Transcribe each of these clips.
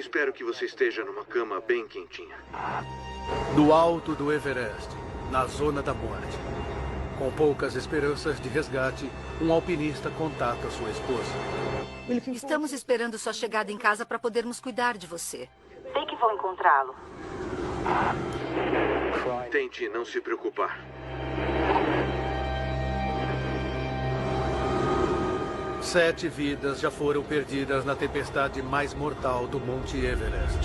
Espero que você esteja numa cama bem quentinha. No alto do Everest, na zona da morte. Com poucas esperanças de resgate, um alpinista contata sua esposa. Estamos esperando sua chegada em casa para podermos cuidar de você. Sei que vou encontrá-lo. Tente não se preocupar. Sete vidas já foram perdidas na tempestade mais mortal do Monte Everest.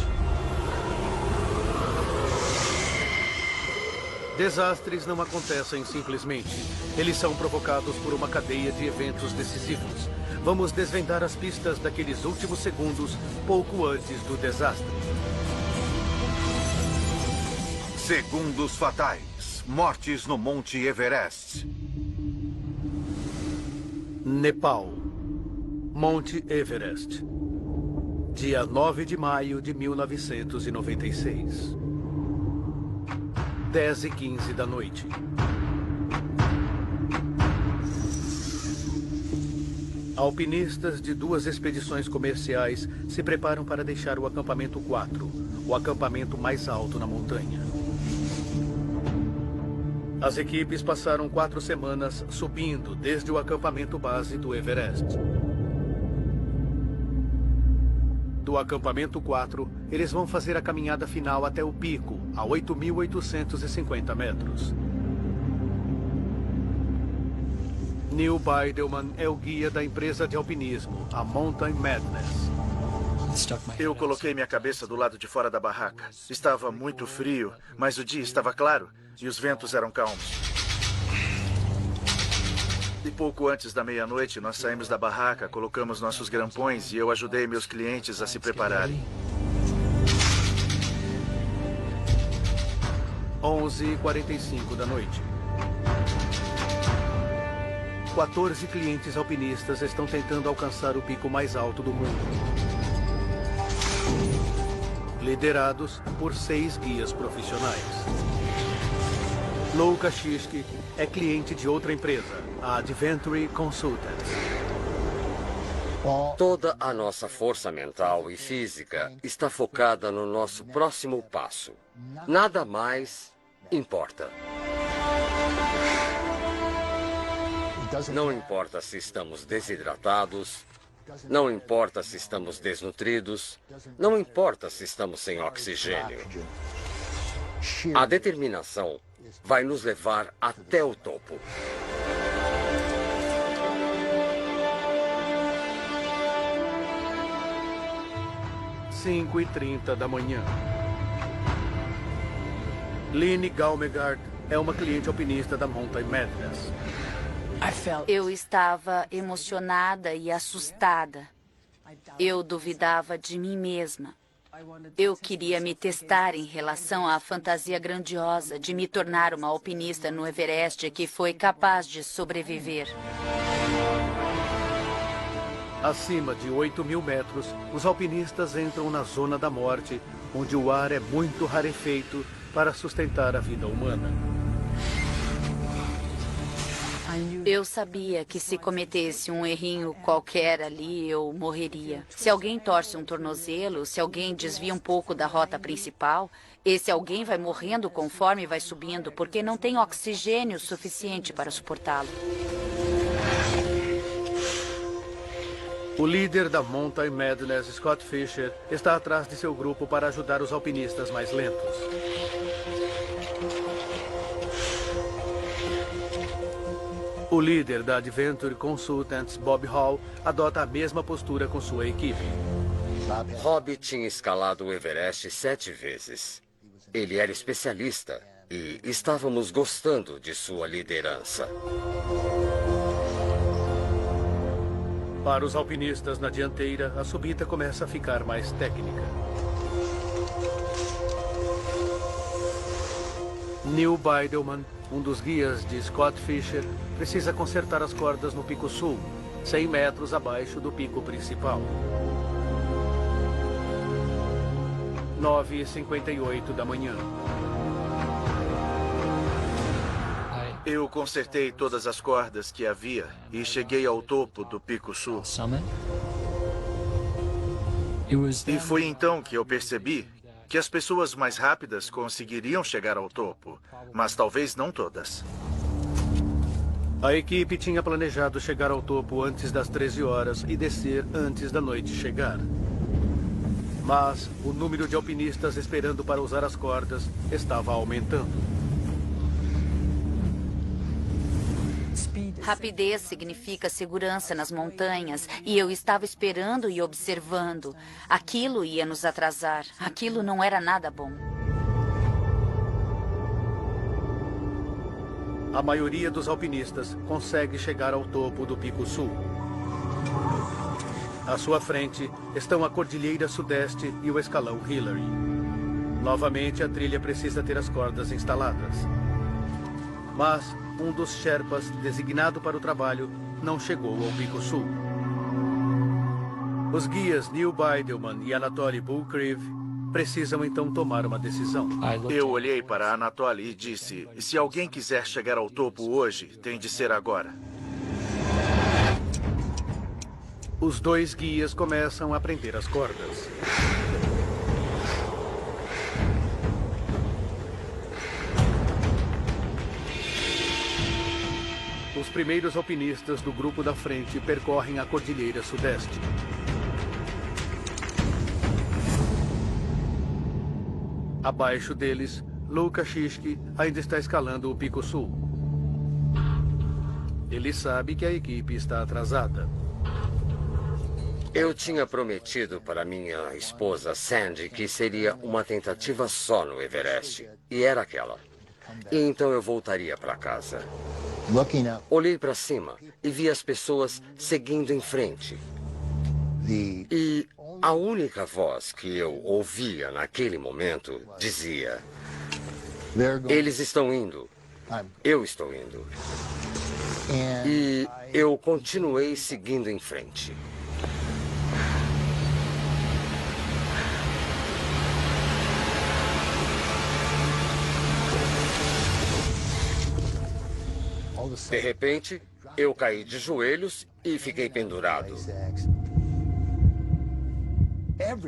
Desastres não acontecem simplesmente. Eles são provocados por uma cadeia de eventos decisivos. Vamos desvendar as pistas daqueles últimos segundos, pouco antes do desastre. Segundos fatais. Mortes no Monte Everest. Nepal. Monte Everest. Dia 9 de maio de 1996. 10h15 da noite. Alpinistas de duas expedições comerciais se preparam para deixar o acampamento 4, o acampamento mais alto na montanha. As equipes passaram 4 semanas subindo desde o acampamento base do Everest. Do acampamento 4, eles vão fazer a caminhada final até o pico, a 8.850 metros. Neil Bidelman é o guia da empresa de alpinismo, a Mountain Madness. Eu coloquei minha cabeça do lado de fora da barraca. Estava muito frio, mas o dia estava claro e os ventos eram calmos. E pouco antes da meia-noite, nós saímos da barraca, colocamos nossos grampões e eu ajudei meus clientes a se prepararem. 11h45 da noite. 14 clientes alpinistas estão tentando alcançar o pico mais alto do mundo. Liderados por 6 guias profissionais. Lou Kashinsky é cliente de outra empresa, a Adventure Consultants. Toda a nossa força mental e física está focada no nosso próximo passo. Nada mais importa. Não importa se estamos desidratados, não importa se estamos desnutridos, não importa se estamos sem oxigênio. A determinação vai nos levar até o topo. Cinco e 30 da manhã. Lynne Galmegard é uma cliente alpinista da Mountain Madness. Eu estava emocionada e assustada. Eu duvidava de mim mesma. Eu queria me testar em relação à fantasia grandiosa de me tornar uma alpinista no Everest que foi capaz de sobreviver. Acima de 8.000 metros, os alpinistas entram na zona da morte, onde o ar é muito rarefeito para sustentar a vida humana. Eu sabia que se cometesse um errinho qualquer ali, eu morreria. Se alguém torce um tornozelo, se alguém desvia um pouco da rota principal, esse alguém vai morrendo conforme vai subindo, porque não tem oxigênio suficiente para suportá-lo. O líder da Mountain Madness, Scott Fisher, está atrás de seu grupo para ajudar os alpinistas mais lentos. O líder da Adventure Consultants, Bob Hall, adota a mesma postura com sua equipe. Bob tinha escalado o Everest 7 vezes. Ele era especialista e estávamos gostando de sua liderança. Para os alpinistas na dianteira, a subida começa a ficar mais técnica. Neil Bidelman, um dos guias de Scott Fisher, precisa consertar as cordas no Pico Sul, 100 metros abaixo do pico principal. 9h58 da manhã. Eu consertei todas as cordas que havia e cheguei ao topo do Pico Sul. E foi então que eu percebi que as pessoas mais rápidas conseguiriam chegar ao topo, mas talvez não todas. A equipe tinha planejado chegar ao topo antes das 13 horas e descer antes da noite chegar. Mas o número de alpinistas esperando para usar as cordas estava aumentando. Rapidez significa segurança nas montanhas, e eu estava esperando e observando. Aquilo ia nos atrasar. Aquilo não era nada bom. A maioria dos alpinistas consegue chegar ao topo do Pico Sul. À sua frente estão a Cordilheira Sudeste e o escalão Hillary. Novamente, a trilha precisa ter as cordas instaladas. Mas um dos Sherpas designado para o trabalho não chegou ao Pico Sul. Os guias Neil Bidelman e Anatoly Bulkriev precisam então tomar uma decisão. Eu olhei para Anatoly e disse, se alguém quiser chegar ao topo hoje, tem de ser agora. Os dois guias começam a prender as cordas. Os primeiros alpinistas do grupo da frente percorrem a Cordilheira Sudeste. Abaixo deles, Luka Shishki ainda está escalando o Pico Sul. Ele sabe que a equipe está atrasada. Eu tinha prometido para minha esposa Sandy que seria uma tentativa só no Everest. E era aquela. E então eu voltaria para casa. Olhei para cima e vi as pessoas seguindo em frente. E a única voz que eu ouvia naquele momento dizia: eles estão indo. Eu estou indo. E eu continuei seguindo em frente. De repente, eu caí de joelhos e fiquei pendurado.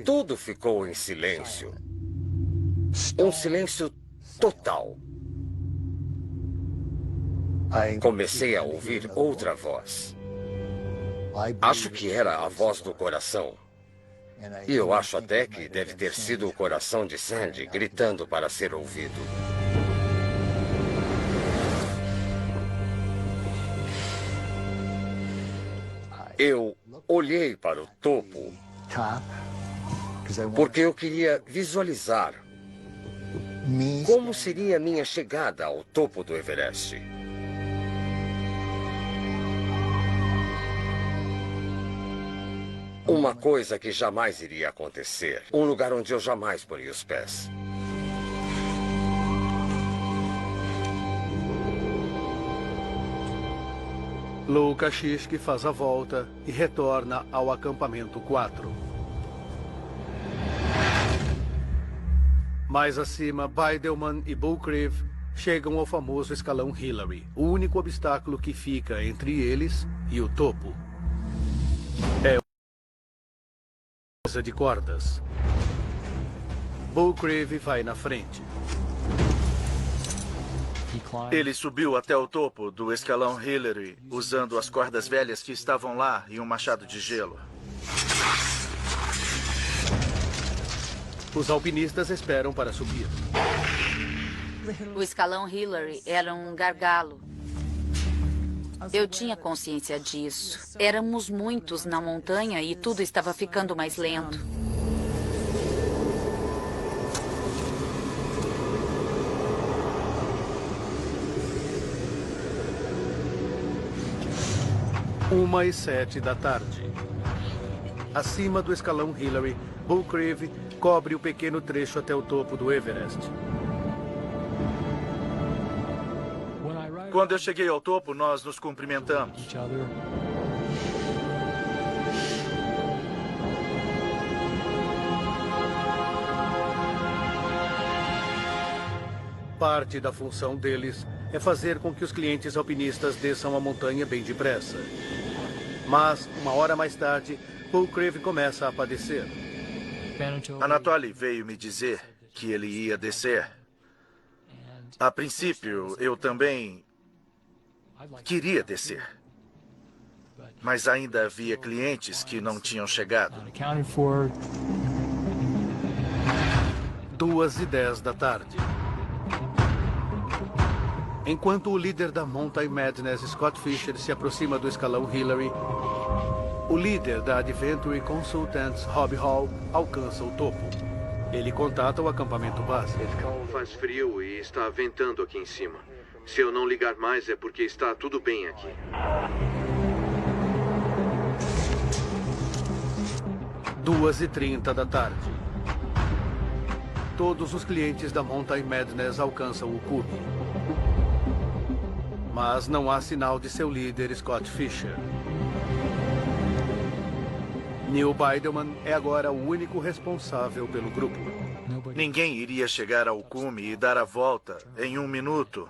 Tudo ficou em silêncio. Um silêncio total. Comecei a ouvir outra voz. Acho que era a voz do coração. E eu acho até que deve ter sido o coração de Sandy gritando para ser ouvido. Eu olhei para o topo porque eu queria visualizar como seria a minha chegada ao topo do Everest. Uma coisa que jamais iria acontecer. Um lugar onde eu jamais poria os pés. Luka Shishki faz a volta e retorna ao acampamento 4. Mais acima, Bidelman e Bulkriev chegam ao famoso escalão Hillary, o único obstáculo que fica entre eles e o topo. É de cordas. Bulkriev vai na frente. Ele subiu até o topo do escalão Hillary, usando as cordas velhas que estavam lá e um machado de gelo. Os alpinistas esperam para subir. O escalão Hillary era um gargalo. Eu tinha consciência disso. Éramos muitos na montanha e tudo estava ficando mais lento. Uma e 7 da tarde. Acima do escalão Hillary, Bulkriev cobre o pequeno trecho até o topo do Everest. Quando eu cheguei ao topo, nós nos cumprimentamos. Parte da função deles é fazer com que os clientes alpinistas desçam a montanha bem depressa. Mas, uma hora mais tarde, Bulkriev começa a padecer. Anatoly veio me dizer que ele ia descer. A princípio, eu também queria descer. Mas ainda havia clientes que não tinham chegado. 2:10 da tarde. Enquanto o líder da Mountain Madness, Scott Fisher, se aproxima do escalão Hillary, o líder da Adventure Consultants, Rob Hall, alcança o topo. Ele contata o acampamento base. Faz frio e está ventando aqui em cima. Se eu não ligar mais é porque está tudo bem aqui. 2:30 da tarde. Todos os clientes da Mountain Madness alcançam o cume. Mas não há sinal de seu líder, Scott Fisher. Neil Bidelman é agora o único responsável pelo grupo. Ninguém iria chegar ao cume e dar a volta em 1 minuto.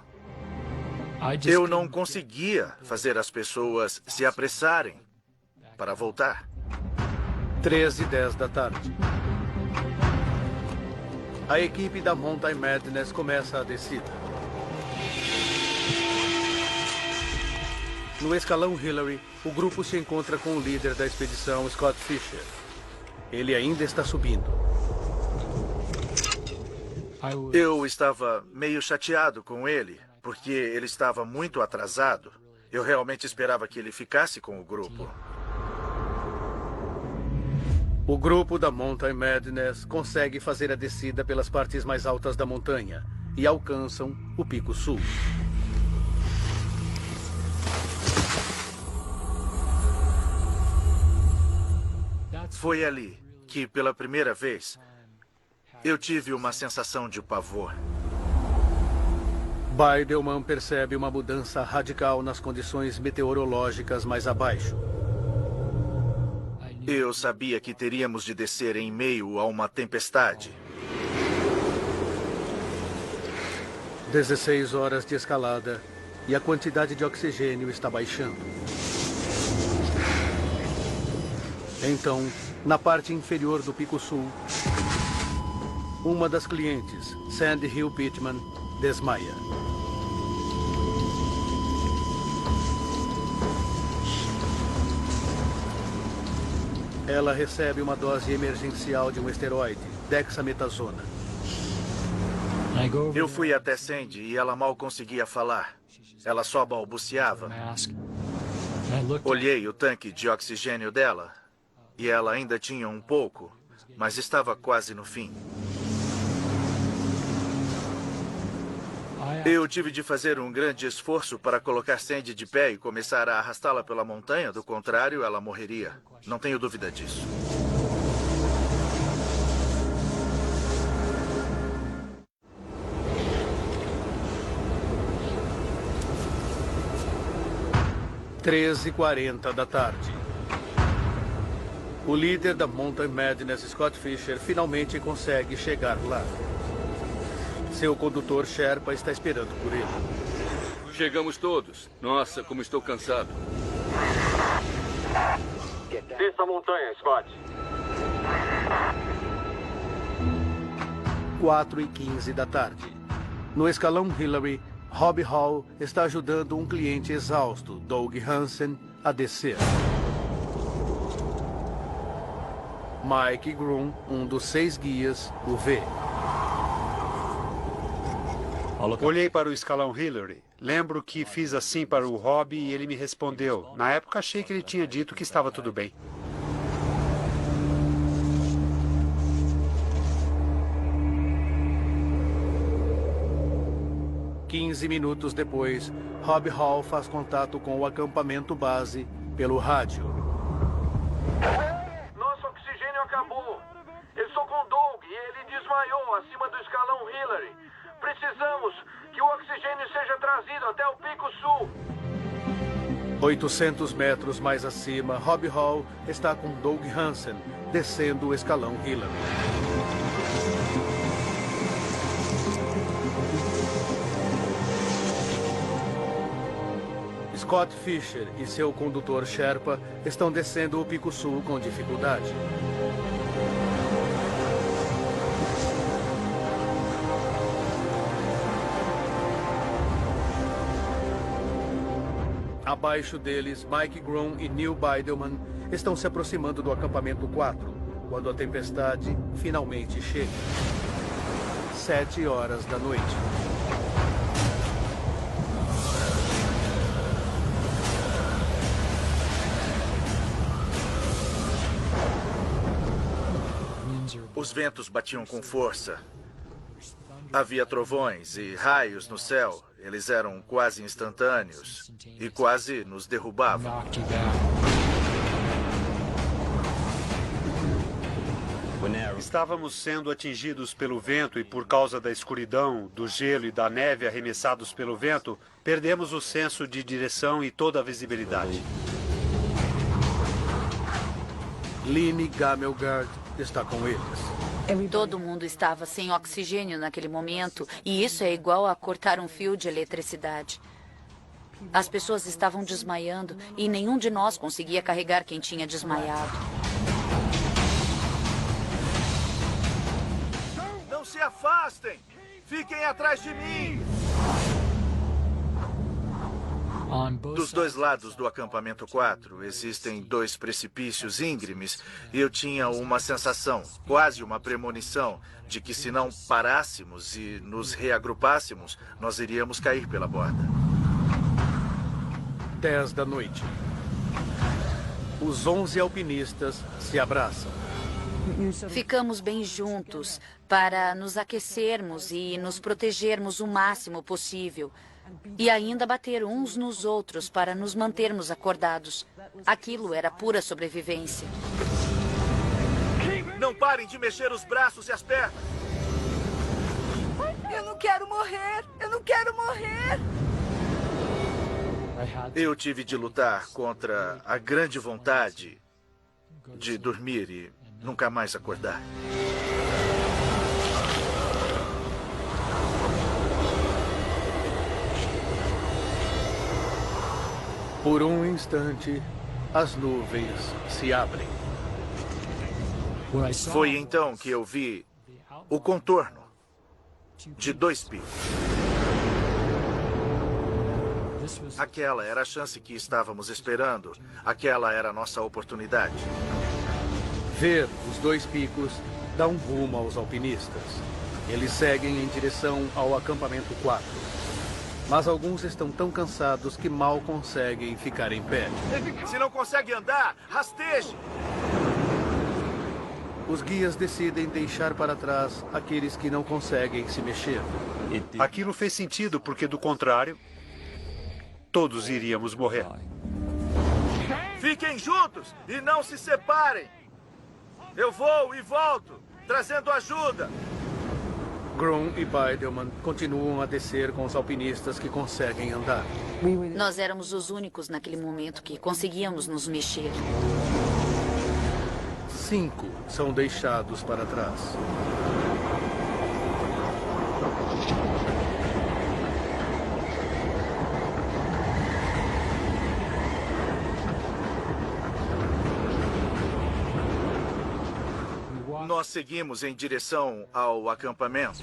Eu não conseguia fazer as pessoas se apressarem para voltar. 13:10 da tarde. A equipe da Mountain Madness começa a descida. No escalão Hillary, o grupo se encontra com o líder da expedição, Scott Fisher. Ele ainda está subindo. Eu estava meio chateado com ele, porque ele estava muito atrasado. Eu realmente esperava que ele ficasse com o grupo. O grupo da Mountain Madness consegue fazer a descida pelas partes mais altas da montanha e alcançam o Pico Sul. Foi ali que, pela primeira vez, eu tive uma sensação de pavor. Bidelman percebe uma mudança radical nas condições meteorológicas mais abaixo. Eu sabia que teríamos de descer em meio a uma tempestade. 16 horas de escalada e a quantidade de oxigênio está baixando. Então, na parte inferior do Pico Sul, uma das clientes, Sandy Hill Pittman, desmaia. Ela recebe uma dose emergencial de um esteroide, dexametasona. Eu fui até Sandy e ela mal conseguia falar. Ela só balbuciava. Olhei o tanque de oxigênio dela e ela ainda tinha um pouco, mas estava quase no fim. Eu tive de fazer um grande esforço para colocar Sandy de pé e começar a arrastá-la pela montanha. Do contrário, ela morreria. Não tenho dúvida disso. Às 13:40 da tarde. O líder da Mountain Madness, Scott Fisher, finalmente consegue chegar lá. Seu condutor Sherpa está esperando por ele. Chegamos todos. Nossa, como estou cansado. Desça a montanha, Scott. 4:15 da tarde. No escalão Hillary, Rob Hall está ajudando um cliente exausto, Doug Hansen, a descer. Mike Groom, um dos 6 guias, o vê. Olhei para o escalão Hillary. Lembro que fiz assim para o Rob e ele me respondeu. Na época achei que ele tinha dito que estava tudo bem. Quinze minutos depois, Rob Hall faz contato com o acampamento base pelo rádio. Nosso oxigênio acabou. Eu estou com o Doug e ele desmaiou acima do escalão Hillary. Precisamos que o oxigênio seja trazido até o Pico Sul. 800 metros mais acima, Rob Hall está com Doug Hansen, descendo o escalão Hillary. Scott Fisher e seu condutor Sherpa estão descendo o Pico Sul com dificuldade. Abaixo deles, Mike Grom e Neil Bidelman estão se aproximando do acampamento 4, quando a tempestade finalmente chega. 7 horas da noite. Os ventos batiam com força. Havia trovões e raios no céu. Eles eram quase instantâneos e quase nos derrubavam. Estávamos sendo atingidos pelo vento e por causa da escuridão, do gelo e da neve arremessados pelo vento, perdemos o senso de direção e toda a visibilidade. Line Gamelgard está com eles. Todo mundo estava sem oxigênio naquele momento, e isso é igual a cortar um fio de eletricidade. As pessoas estavam desmaiando e nenhum de nós conseguia carregar quem tinha desmaiado. Não se afastem! Fiquem atrás de mim! Dos dois lados do acampamento 4 existem 2 precipícios íngremes e eu tinha uma sensação, quase uma premonição, de que se não parássemos e nos reagrupássemos, nós iríamos cair pela borda. 10 da noite. Os 11 alpinistas se abraçam. Ficamos bem juntos para nos aquecermos e nos protegermos o máximo possível. E ainda bater uns nos outros para nos mantermos acordados. Aquilo era pura sobrevivência. Não parem de mexer os braços e as pernas! Eu não quero morrer! Eu não quero morrer! Eu tive de lutar contra a grande vontade de dormir e nunca mais acordar. Por um instante, as nuvens se abrem. Foi então que eu vi o contorno de 2 picos. Aquela era a chance que estávamos esperando. Aquela era a nossa oportunidade. Ver os 2 picos dá um rumo aos alpinistas. Eles seguem em direção ao acampamento 4. Mas alguns estão tão cansados que mal conseguem ficar em pé. Se não consegue andar, rasteje! Os guias decidem deixar para trás aqueles que não conseguem se mexer. Aquilo fez sentido, porque do contrário, todos iríamos morrer. Fiquem juntos e não se separem! Eu vou e volto, trazendo ajuda! Grom e Bidelman continuam a descer com os alpinistas que conseguem andar. Nós éramos os únicos naquele momento que conseguíamos nos mexer. 5 são deixados para trás. Nós seguimos em direção ao acampamento.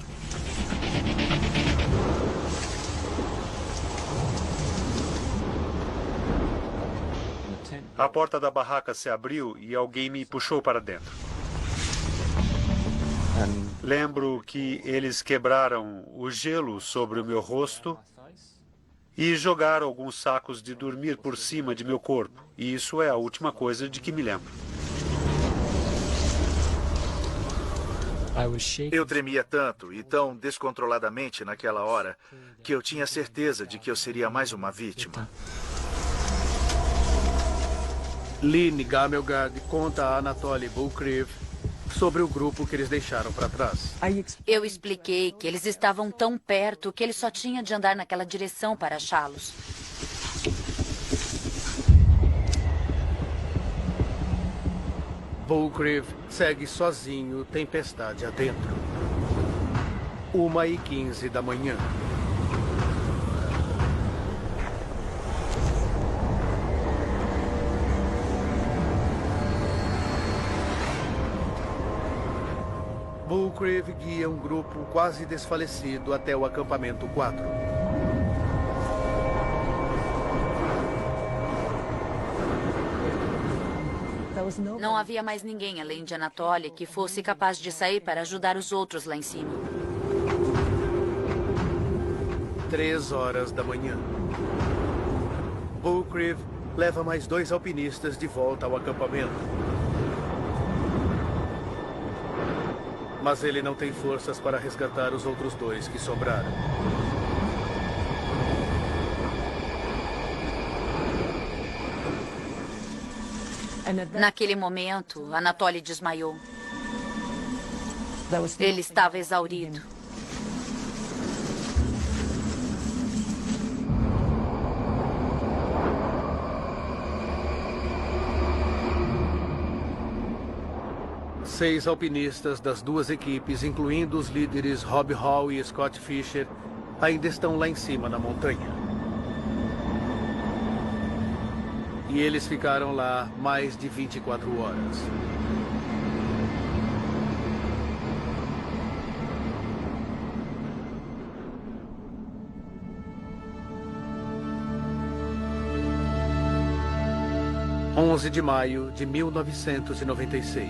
A porta da barraca se abriu e alguém me puxou para dentro. Lembro que eles quebraram o gelo sobre o meu rosto e jogaram alguns sacos de dormir por cima de meu corpo. E isso é a última coisa de que me lembro. Eu tremia tanto e tão descontroladamente naquela hora que eu tinha certeza de que eu seria mais uma vítima. Line Gamelgard conta a Anatoly Bulkriev sobre o grupo que eles deixaram para trás. Eu expliquei que eles estavam tão perto que ele só tinha de andar naquela direção para achá-los. Bulkriev segue sozinho, tempestade adentro. 1h15 da manhã. Bulkriev guia um grupo quase desfalecido até o acampamento 4. Não havia mais ninguém além de Anatoly que fosse capaz de sair para ajudar os outros lá em cima. 3 horas da manhã. Bullcrive leva mais 2 alpinistas de volta ao acampamento. Mas ele não tem forças para resgatar os outros 2 que sobraram. Naquele momento, Anatoly desmaiou. Ele estava exaurido. Seis alpinistas das 2 equipes, incluindo os líderes Rob Hall e Scott Fisher, ainda estão lá em cima na montanha. E eles ficaram lá mais de 24 horas. – 11 de maio de 1996.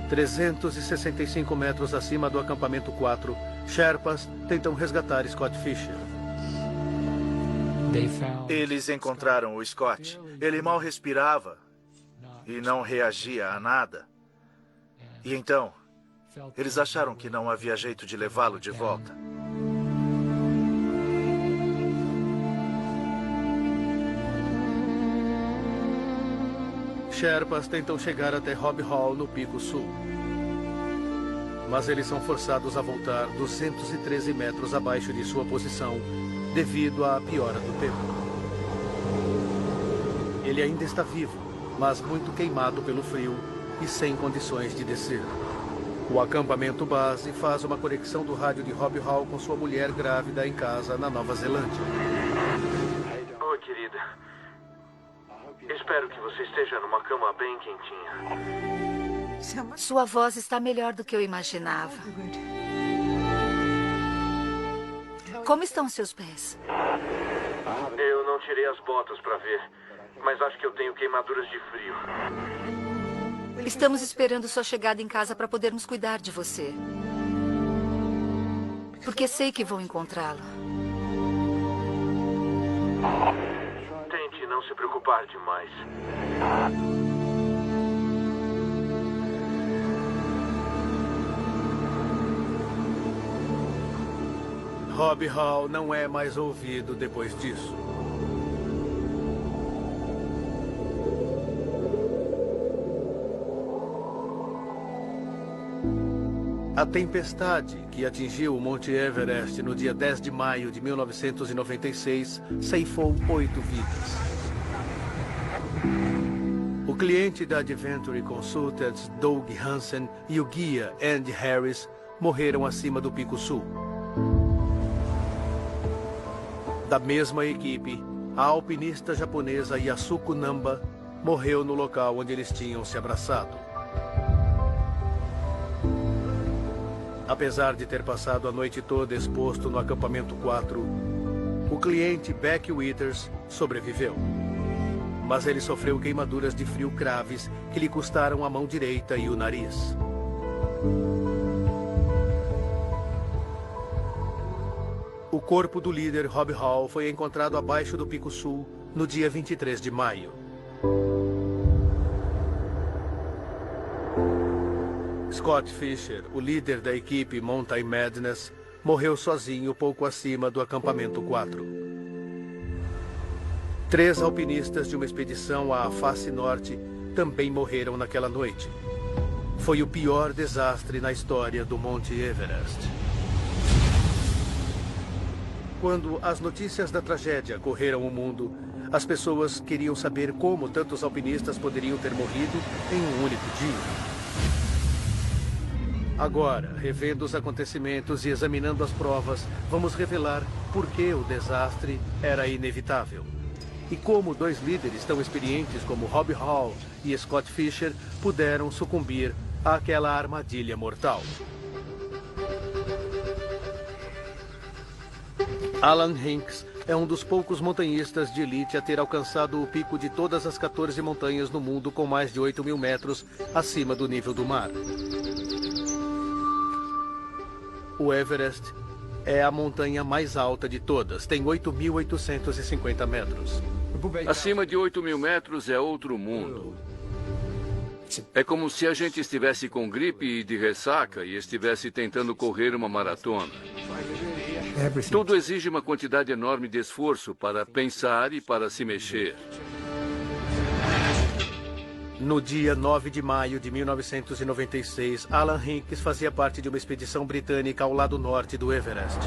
365 metros acima do acampamento 4, Sherpas tentam resgatar Scott Fisher. Eles encontraram o Scott. Ele mal respirava e não reagia a nada. E então, eles acharam que não havia jeito de levá-lo de volta. Sherpas tentam chegar até Rob Hall no Pico Sul. Mas eles são forçados a voltar 213 metros abaixo de sua posição devido à piora do tempo. Ele ainda está vivo, mas muito queimado pelo frio e sem condições de descer. O acampamento base faz uma conexão do rádio de Rob Hall com sua mulher grávida em casa na Nova Zelândia. Oi, querida. Espero que você esteja numa cama bem quentinha. Sua voz está melhor do que eu imaginava. Como estão seus pés? Eu não tirei as botas para ver, mas acho que eu tenho queimaduras de frio. Estamos esperando sua chegada em casa para podermos cuidar de você. Porque sei que vou encontrá-lo. Tente não se preocupar demais. Rob Hall não é mais ouvido depois disso. A tempestade que atingiu o Monte Everest no dia 10 de maio de 1996 ceifou 8 vidas. O cliente da Adventure Consultants, Doug Hansen, e o guia Andy Harris morreram acima do Pico Sul. Da mesma equipe, a alpinista japonesa Yasuko Namba morreu no local onde eles tinham se abraçado. Apesar de ter passado a noite toda exposto no acampamento 4, o cliente Beck Withers sobreviveu. Mas ele sofreu queimaduras de frio graves que lhe custaram a mão direita e o nariz. O corpo do líder Rob Hall foi encontrado abaixo do Pico Sul no dia 23 de maio. Scott Fisher, o líder da equipe Mountain Madness, morreu sozinho pouco acima do acampamento 4. 3 alpinistas de uma expedição à face norte também morreram naquela noite. Foi o pior desastre na história do Monte Everest. Quando as notícias da tragédia correram o mundo, as pessoas queriam saber como tantos alpinistas poderiam ter morrido em um único dia. Agora, revendo os acontecimentos e examinando as provas, vamos revelar por que o desastre era inevitável. E como 2 líderes tão experientes como Rob Hall e Scott Fisher puderam sucumbir àquela armadilha mortal. Alan Hinks é um dos poucos montanhistas de elite a ter alcançado o pico de todas as 14 montanhas no mundo com mais de 8.000 metros acima do nível do mar. O Everest é a montanha mais alta de todas, tem 8.850 metros. Acima de 8.000 metros é outro mundo. É como se a gente estivesse com gripe e de ressaca e estivesse tentando correr uma maratona. Tudo exige uma quantidade enorme de esforço para pensar e para se mexer. No dia 9 de maio de 1996, Alan Hinks fazia parte de uma expedição britânica ao lado norte do Everest.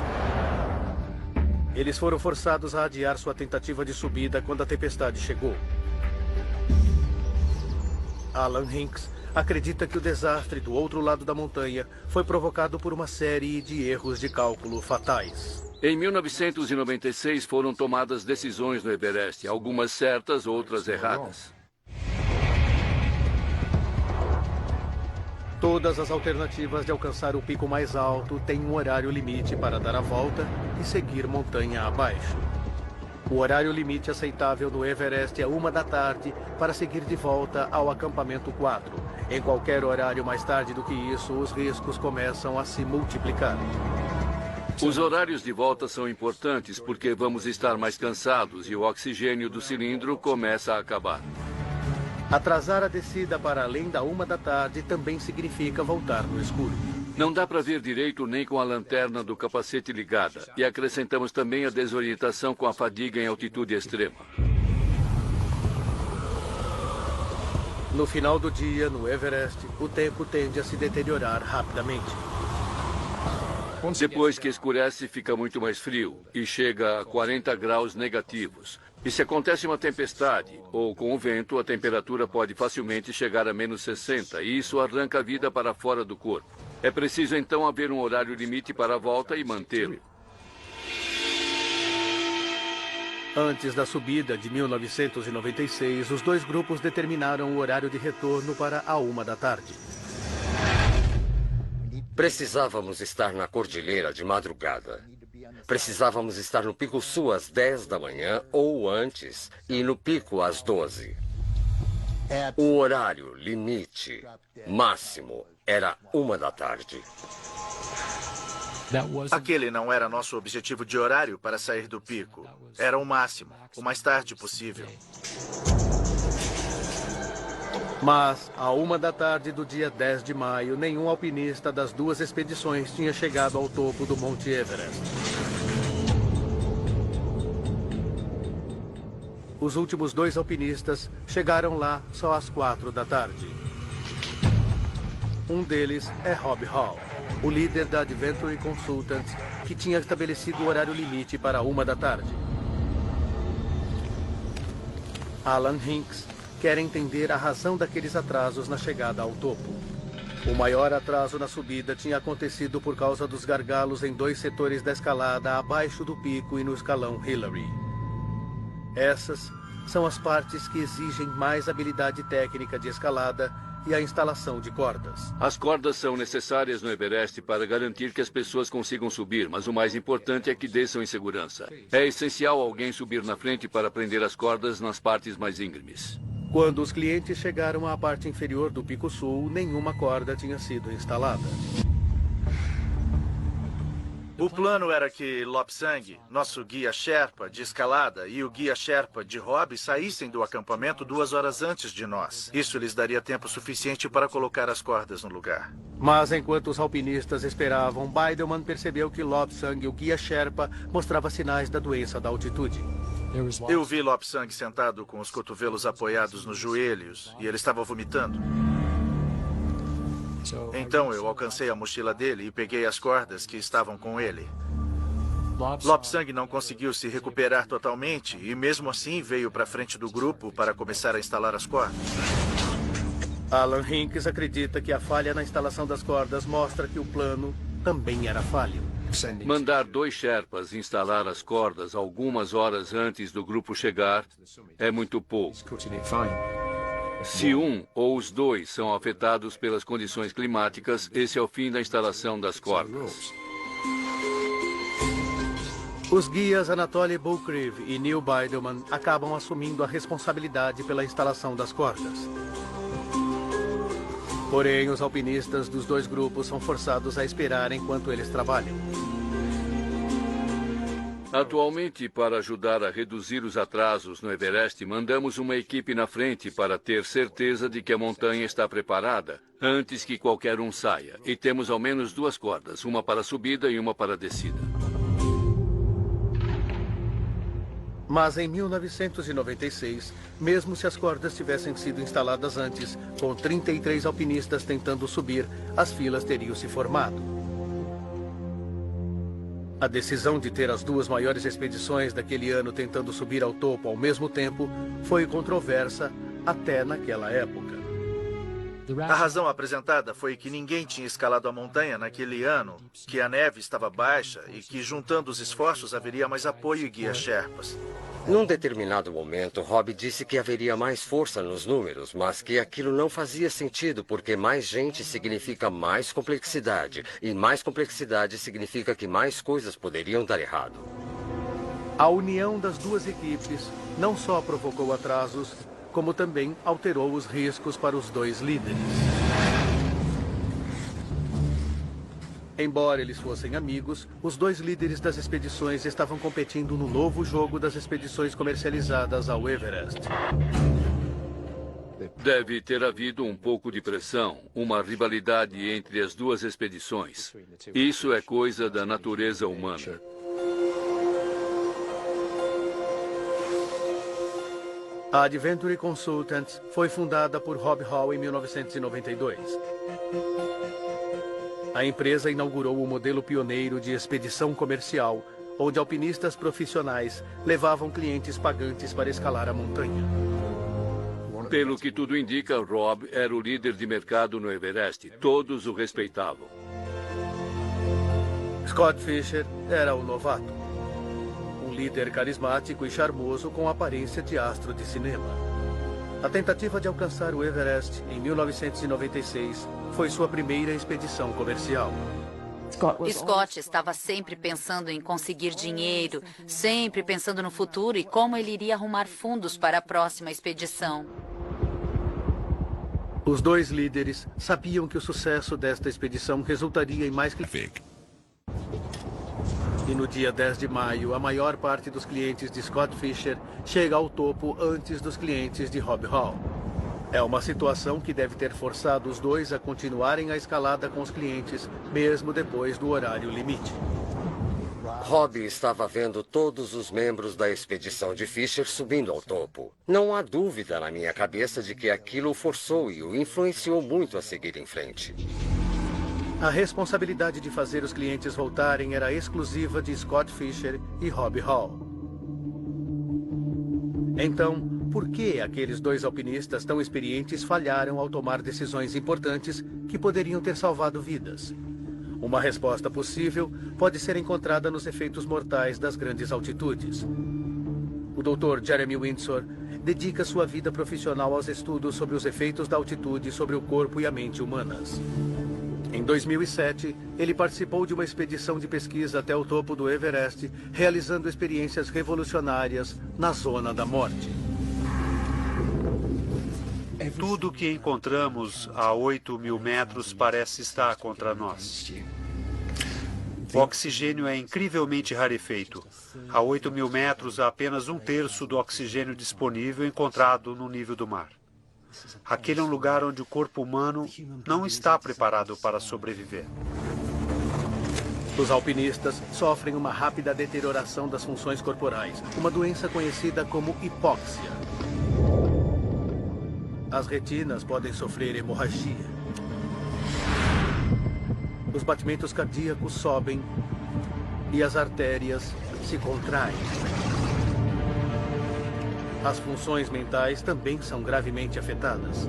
Eles foram forçados a adiar sua tentativa de subida quando a tempestade chegou. Alan Hinks acredita que o desastre do outro lado da montanha foi provocado por uma série de erros de cálculo fatais. Em 1996 foram tomadas decisões no Everest, algumas certas, outras erradas. Todas as alternativas de alcançar o pico mais alto têm um horário limite para dar a volta e seguir montanha abaixo. O horário limite aceitável no Everest é 1 da tarde para seguir de volta ao acampamento 4. Em qualquer horário mais tarde do que isso, os riscos começam a se multiplicar. Os horários de volta são importantes porque vamos estar mais cansados e o oxigênio do cilindro começa a acabar. Atrasar a descida para além da 1 da tarde também significa voltar no escuro. Não dá para ver direito nem com a lanterna do capacete ligada. E acrescentamos também a desorientação com a fadiga em altitude extrema. No final do dia, no Everest, o tempo tende a se deteriorar rapidamente. Depois que escurece, fica muito mais frio e chega a 40 graus negativos. E se acontece uma tempestade ou com o vento, a temperatura pode facilmente chegar a menos 60 e isso arranca a vida para fora do corpo. É preciso então haver um horário limite para a volta e mantê-lo. Antes da subida de 1996, os dois grupos determinaram o horário de retorno para a 1 da tarde. Precisávamos estar na cordilheira de madrugada. Precisávamos estar no Pico Sul às 10 da manhã ou antes e no pico às 12. O horário limite máximo era 1 da tarde. Aquele não era nosso objetivo de horário para sair do pico. Era o máximo, o mais tarde possível. Mas, à 1 da tarde do dia 10 de maio, nenhum alpinista das duas expedições tinha chegado ao topo do Monte Everest. Os últimos 2 alpinistas chegaram lá só às 4 da tarde. Um deles é Rob Hall, o líder da Adventure Consultants, que tinha estabelecido o horário limite para 1 da tarde. Alan Hinks quer entender a razão daqueles atrasos na chegada ao topo. O maior atraso na subida tinha acontecido por causa dos gargalos em 2 setores da escalada abaixo do pico e no escalão Hillary. Essas são as partes que exigem mais habilidade técnica de escalada e a instalação de cordas. As cordas são necessárias no Everest para garantir que as pessoas consigam subir, mas o mais importante é que desçam em segurança. É essencial alguém subir na frente para prender as cordas nas partes mais íngremes. Quando os clientes chegaram à parte inferior do Pico Sul, nenhuma corda tinha sido instalada. O plano era que Lobsang, nosso guia Sherpa de escalada, e o guia Sherpa de hobby saíssem do acampamento 2 horas antes de nós. Isso lhes daria tempo suficiente para colocar as cordas no lugar. Mas enquanto os alpinistas esperavam, Bidelman percebeu que Lobsang, o guia Sherpa, mostrava sinais da doença da altitude. Eu vi Lobsang sentado com os cotovelos apoiados nos joelhos e ele estava vomitando. Então eu alcancei a mochila dele e peguei as cordas que estavam com ele. Lobsang não conseguiu se recuperar totalmente e mesmo assim veio para frente do grupo para começar a instalar as cordas. Alan Hinks acredita que a falha na instalação das cordas mostra que o plano também era falho. Mandar 2 Sherpas instalar as cordas algumas horas antes do grupo chegar é muito pouco. Se um ou os 2 são afetados pelas condições climáticas, esse é o fim da instalação das cordas. Os guias Anatoly Bulkriv e Neil Biderman acabam assumindo a responsabilidade pela instalação das cordas. Porém, os alpinistas dos dois grupos são forçados a esperar enquanto eles trabalham. Atualmente, para ajudar a reduzir os atrasos no Everest, mandamos uma equipe na frente para ter certeza de que a montanha está preparada antes que qualquer um saia. E temos ao menos 2 cordas, uma para a subida e uma para a descida. Mas em 1996, mesmo se as cordas tivessem sido instaladas antes, com 33 alpinistas tentando subir, as filas teriam se formado. A decisão de ter as 2 maiores expedições daquele ano tentando subir ao topo ao mesmo tempo foi controversa até naquela época. A razão apresentada foi que ninguém tinha escalado a montanha naquele ano, que a neve estava baixa e que, juntando os esforços, haveria mais apoio e guias Sherpas. Num determinado momento, Rob disse que haveria mais força nos números, mas que aquilo não fazia sentido porque mais gente significa mais complexidade, e mais complexidade significa que mais coisas poderiam dar errado. A união das 2 equipes não só provocou atrasos, como também alterou os riscos para os 2 líderes. Embora eles fossem amigos, os 2 líderes das expedições estavam competindo no novo jogo das expedições comercializadas ao Everest. Deve ter havido um pouco de pressão, uma rivalidade entre as 2 expedições. Isso é coisa da natureza humana. A Adventure Consultants foi fundada por Rob Hall em 1992. A empresa inaugurou o modelo pioneiro de expedição comercial, onde alpinistas profissionais levavam clientes pagantes para escalar a montanha. Pelo que tudo indica, Rob era o líder de mercado no Everest. Todos o respeitavam. Scott Fischer era o novato. Um líder carismático e charmoso com aparência de astro de cinema. A tentativa de alcançar o Everest em 1996 foi sua primeira expedição comercial. Scott estava sempre pensando em conseguir dinheiro, sempre pensando no futuro e como ele iria arrumar fundos para a próxima expedição. Os 2 líderes sabiam que o sucesso desta expedição resultaria em mais E no dia 10 de maio, a maior parte dos clientes de Scott Fischer chega ao topo antes dos clientes de Rob Hall. É uma situação que deve ter forçado os 2 a continuarem a escalada com os clientes, mesmo depois do horário limite. Rob estava vendo todos os membros da expedição de Fischer subindo ao topo. Não há dúvida na minha cabeça de que aquilo o forçou e o influenciou muito a seguir em frente. A responsabilidade de fazer os clientes voltarem era exclusiva de Scott Fischer e Rob Hall. Então, por que aqueles 2 alpinistas tão experientes falharam ao tomar decisões importantes que poderiam ter salvado vidas? Uma resposta possível pode ser encontrada nos efeitos mortais das grandes altitudes. O Dr. Jeremy Windsor dedica sua vida profissional aos estudos sobre os efeitos da altitude sobre o corpo e a mente humanas. Em 2007, ele participou de uma expedição de pesquisa até o topo do Everest, realizando experiências revolucionárias na Zona da Morte. Tudo que encontramos a 8.000 metros parece estar contra nós. O oxigênio é incrivelmente rarefeito. A 8.000 metros há apenas 1/3 do oxigênio disponível encontrado no nível do mar. Aquele é um lugar onde o corpo humano não está preparado para sobreviver. Os alpinistas sofrem uma rápida deterioração das funções corporais, uma doença conhecida como hipóxia. As retinas podem sofrer hemorragia. Os batimentos cardíacos sobem e as artérias se contraem. As funções mentais também são gravemente afetadas.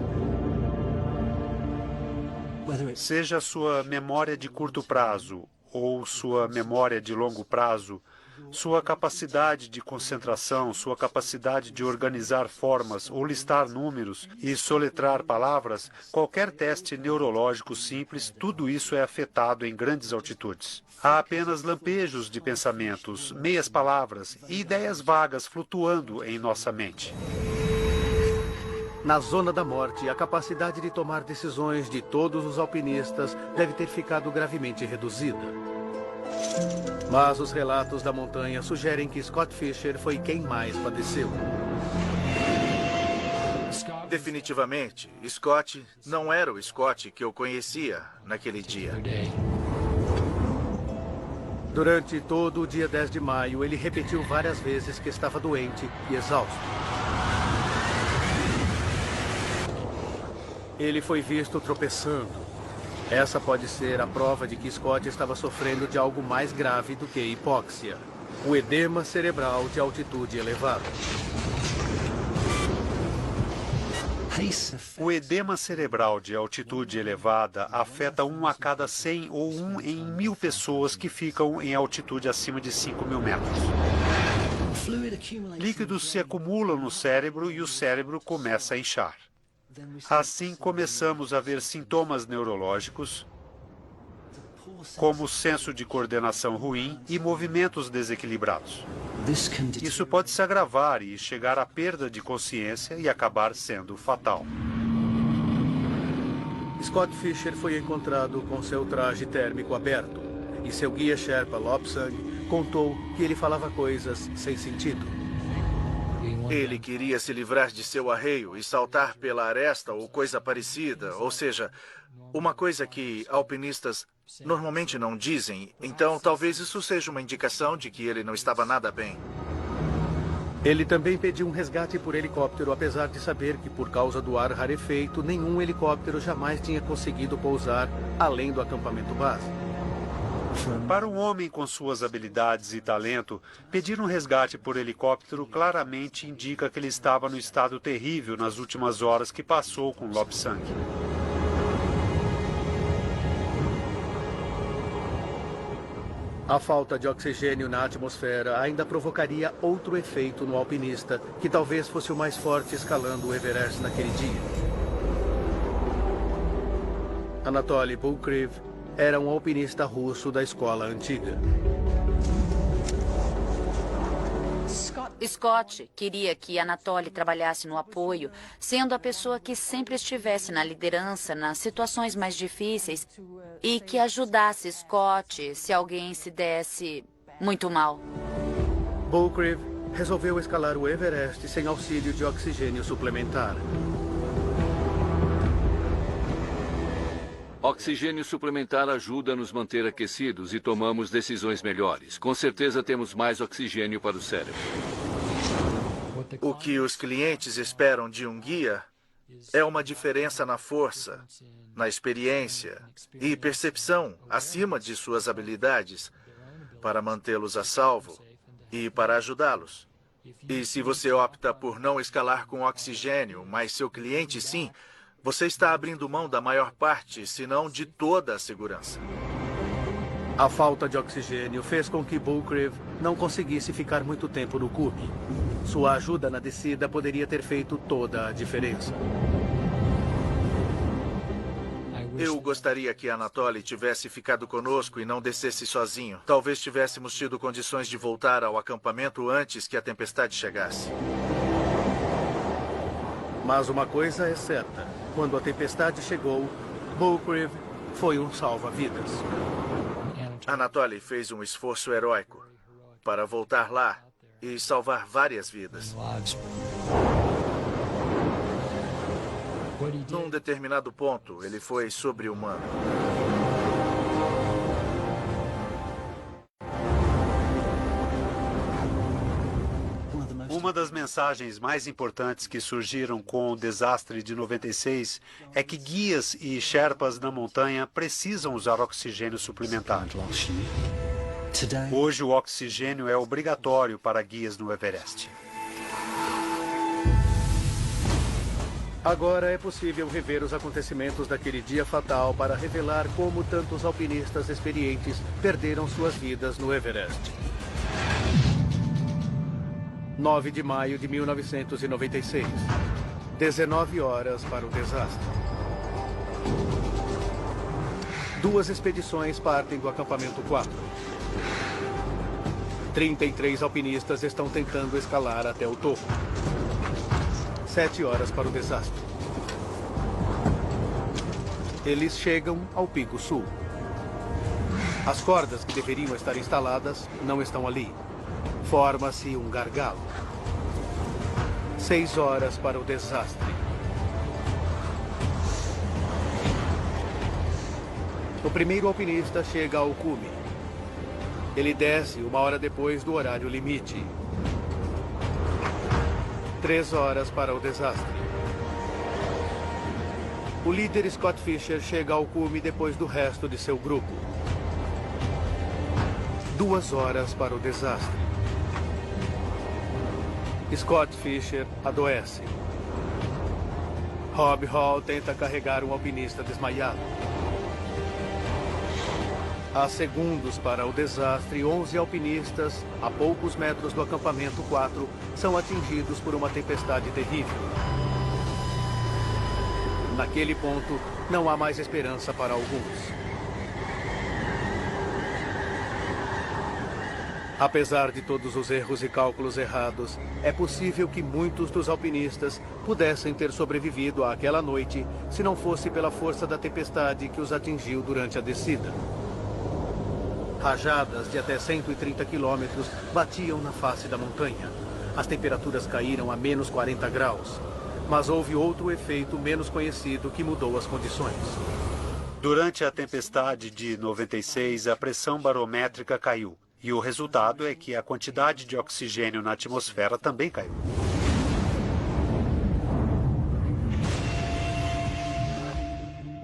Seja a sua memória de curto prazo ou sua memória de longo prazo, sua capacidade de concentração, sua capacidade de organizar formas ou listar números e soletrar palavras, qualquer teste neurológico simples, tudo isso é afetado em grandes altitudes. Há apenas lampejos de pensamentos, meias palavras e ideias vagas flutuando em nossa mente. Na zona da morte, a capacidade de tomar decisões de todos os alpinistas deve ter ficado gravemente reduzida. Mas os relatos da montanha sugerem que Scott Fisher foi quem mais padeceu. Definitivamente, Scott não era o Scott que eu conhecia naquele dia. Durante todo o dia 10 de maio, ele repetiu várias vezes que estava doente e exausto. Ele foi visto tropeçando. Essa pode ser a prova de que Scott estava sofrendo de algo mais grave do que hipóxia, o edema cerebral de altitude elevada. O edema cerebral de altitude elevada afeta 1 a cada 100 ou 1 em 1000 pessoas que ficam em altitude acima de 5.000 metros. Líquidos se acumulam no cérebro e o cérebro começa a inchar. Assim, começamos a ver sintomas neurológicos, como senso de coordenação ruim e movimentos desequilibrados. Isso pode se agravar e chegar à perda de consciência e acabar sendo fatal. Scott Fisher foi encontrado com seu traje térmico aberto e seu guia Sherpa Lobsang contou que ele falava coisas sem sentido. Ele queria se livrar de seu arreio e saltar pela aresta ou coisa parecida, ou seja, uma coisa que alpinistas normalmente não dizem, então talvez isso seja uma indicação de que ele não estava nada bem. Ele também pediu um resgate por helicóptero, apesar de saber que, por causa do ar rarefeito, nenhum helicóptero jamais tinha conseguido pousar além do acampamento base. Para um homem com suas habilidades e talento, pedir um resgate por helicóptero claramente indica que ele estava no estado terrível nas últimas horas que passou com Lobsang. A falta de oxigênio na atmosfera ainda provocaria outro efeito no alpinista, que talvez fosse o mais forte escalando o Everest naquele dia. Anatoly Bulkriv era um alpinista russo da escola antiga. Scott queria que Anatoly trabalhasse no apoio, sendo a pessoa que sempre estivesse na liderança nas situações mais difíceis e que ajudasse Scott se alguém se desse muito mal. Bulkriv resolveu escalar o Everest sem auxílio de oxigênio suplementar. Oxigênio suplementar ajuda a nos manter aquecidos e tomamos decisões melhores. Com certeza temos mais oxigênio para o cérebro. O que os clientes esperam de um guia é uma diferença na força, na experiência e percepção acima de suas habilidades para mantê-los a salvo e para ajudá-los. E se você opta por não escalar com oxigênio, mas seu cliente sim, você está abrindo mão da maior parte, se não de toda a segurança. A falta de oxigênio fez com que Bulkriv não conseguisse ficar muito tempo no cume. Sua ajuda na descida poderia ter feito toda a diferença. Eu gostaria que Anatoly tivesse ficado conosco e não descesse sozinho. Talvez tivéssemos tido condições de voltar ao acampamento antes que a tempestade chegasse. Mas uma coisa é certa. Quando a tempestade chegou, Bulkriv foi um salva-vidas. Anatoly fez um esforço heróico para voltar lá e salvar várias vidas. Num determinado ponto, ele foi sobre-humano. Uma das mensagens mais importantes que surgiram com o desastre de 96 é que guias e sherpas na montanha precisam usar oxigênio suplementar. Hoje, o oxigênio é obrigatório para guias no Everest. Agora é possível rever os acontecimentos daquele dia fatal para revelar como tantos alpinistas experientes perderam suas vidas no Everest. 9 de maio de 1996. 19 horas para o desastre. 2 expedições partem do acampamento 4. 33 alpinistas estão tentando escalar até o topo. 7 horas para o desastre. Eles chegam ao Pico Sul. As cordas que deveriam estar instaladas não estão ali. Forma-se um gargalo. 6 horas para o desastre. O primeiro alpinista chega ao cume. Ele desce 1 hora depois do horário limite. 3 horas para o desastre. O líder Scott Fischer chega ao cume depois do resto de seu grupo. 2 horas para o desastre. Scott Fischer adoece. Rob Hall tenta carregar um alpinista desmaiado. Há segundos para o desastre, 11 alpinistas, a poucos metros do acampamento 4, são atingidos por uma tempestade terrível. Naquele ponto, não há mais esperança para alguns. Apesar de todos os erros e cálculos errados, é possível que muitos dos alpinistas pudessem ter sobrevivido àquela noite se não fosse pela força da tempestade que os atingiu durante a descida. Rajadas de até 130 quilômetros batiam na face da montanha. As temperaturas caíram a menos 40 graus. Mas houve outro efeito menos conhecido que mudou as condições. Durante a tempestade de 96, a pressão barométrica caiu. E o resultado é que a quantidade de oxigênio na atmosfera também caiu.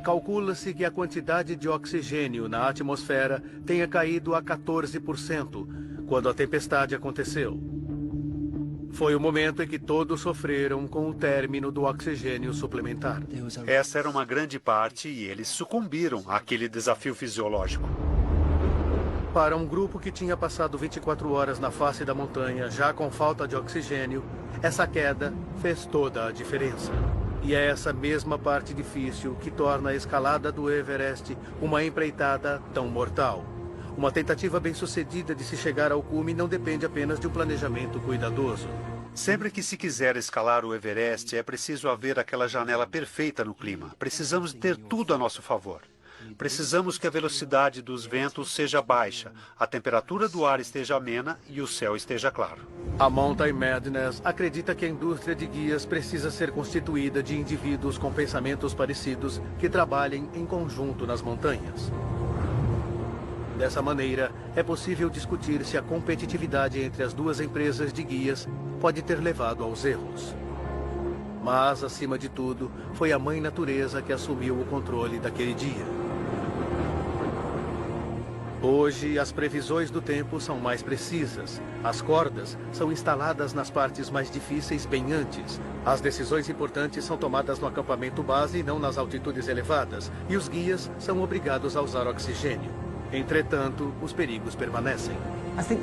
Calcula-se que a quantidade de oxigênio na atmosfera tenha caído a 14% quando a tempestade aconteceu. Foi o momento em que todos sofreram com o término do oxigênio suplementar. Essa era uma grande parte e eles sucumbiram àquele desafio fisiológico. Para um grupo que tinha passado 24 horas na face da montanha, já com falta de oxigênio, essa queda fez toda a diferença. E é essa mesma parte difícil que torna a escalada do Everest uma empreitada tão mortal. Uma tentativa bem-sucedida de se chegar ao cume não depende apenas de um planejamento cuidadoso. Sempre que se quiser escalar o Everest, é preciso haver aquela janela perfeita no clima. Precisamos ter tudo a nosso favor. Precisamos que a velocidade dos ventos seja baixa, a temperatura do ar esteja amena e o céu esteja claro. A Mountain Madness acredita que a indústria de guias precisa ser constituída de indivíduos com pensamentos parecidos que trabalhem em conjunto nas montanhas. Dessa maneira, é possível discutir se a competitividade entre as duas empresas de guias pode ter levado aos erros. Mas, acima de tudo, foi a Mãe Natureza que assumiu o controle daquele dia. Hoje, as previsões do tempo são mais precisas. As cordas são instaladas nas partes mais difíceis bem antes. As decisões importantes são tomadas no acampamento base e não nas altitudes elevadas. E os guias são obrigados a usar oxigênio. Entretanto, os perigos permanecem.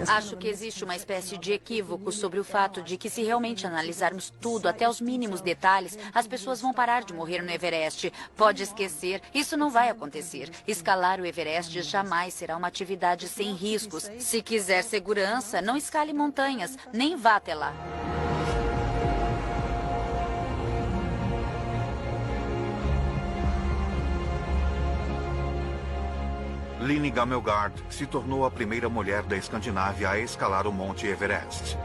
Acho que existe uma espécie de equívoco sobre o fato de que, se realmente analisarmos tudo até os mínimos detalhes, as pessoas vão parar de morrer no Everest. Pode esquecer, isso não vai acontecer. Escalar o Everest jamais será uma atividade sem riscos. Se quiser segurança, não escale montanhas, nem vá até lá. Line Gamelgard se tornou a primeira mulher da Escandinávia a escalar o Monte Everest.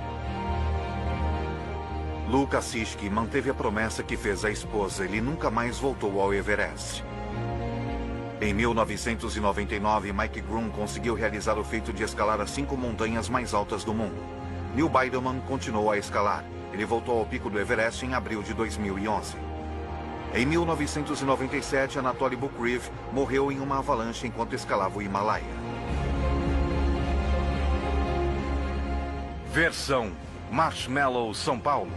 Luca Siski manteve a promessa que fez à esposa. Ele nunca mais voltou ao Everest. Em 1999, Mike Groom conseguiu realizar o feito de escalar as 5 montanhas mais altas do mundo. Neil Biderman continuou a escalar. Ele voltou ao pico do Everest em abril de 2011. Em 1997, Anatoly Bukreev morreu em uma avalanche enquanto escalava o Himalaia. Versão Marshmallow São Paulo.